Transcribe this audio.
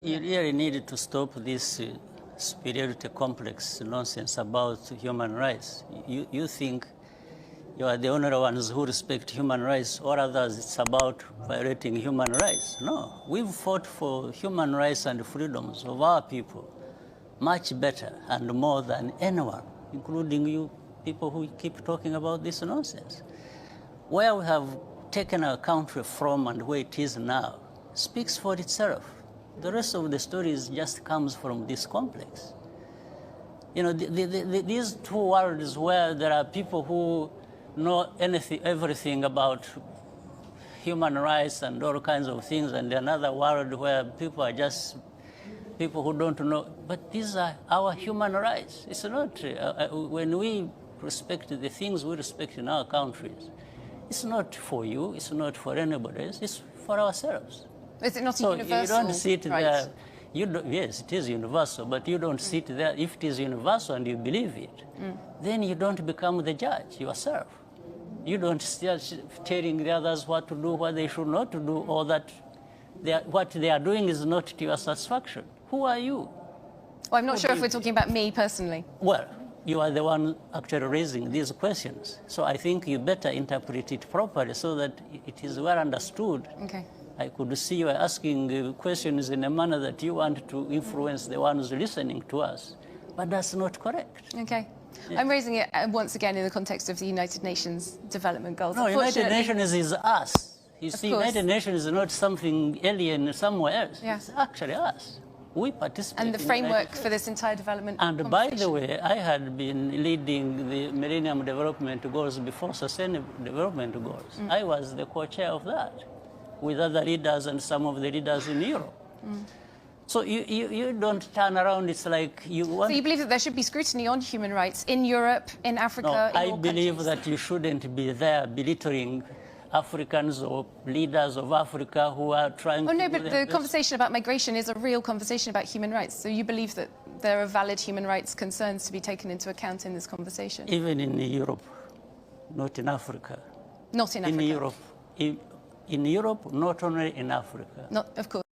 You really need to stop this superiority complex nonsense about human rights. You think you are the only ones who respect human rights, or others it's about violating human rights. No, we've fought for human rights and freedoms of our people much better and more than anyone, including you people who keep talking about this nonsense. Where we have taken our country from and where it is now speaks for itself. The rest of the stories just comes from this complex. You know, these two worlds where there are people who know everything about human rights and all kinds of things, and another world where people are just people who don't know. But these are our human rights. It's not, when we respect the things we respect in our countries, it's not for you, it's not for anybody else, it's for ourselves. Is it not so universal? You don't sit right? there. Yes, it is universal, but you don't sit there. If it is universal and you believe it, then you don't become the judge yourself. You don't start telling the others what to do, what they should not do, or that what they are doing is not to your satisfaction. Who are you? Well, I'm not sure if we're talking about me personally. Well, you are the one actually raising these questions. So I think you better interpret it properly so that it is well understood. Okay. I could see you asking questions in a manner that you want to influence the ones listening to us. But that's not correct. Okay. Yeah. I'm raising it once again in the context of the United Nations Development Goals. No, United Nations is us. You see, United Nations is not something alien somewhere else. Yeah. It's actually us. We participate. And the framework for this entire development. And by the way, I had been leading the Millennium Development Goals before Sustainable Development Goals. I was the co-chair of that, with other leaders and some of the leaders in Europe. So you don't turn around, it's like you want... So you believe that there should be scrutiny on human rights in Europe, in Africa, No, in I believe that you shouldn't be there belittling Africans or leaders of Africa who are trying to... Oh no, but the conversation about migration is a real conversation about human rights. So you believe that there are valid human rights concerns to be taken into account in this conversation? Even in Europe, not in Africa. Not in Africa? In Europe. In Europe, not only in Africa. Not, of course.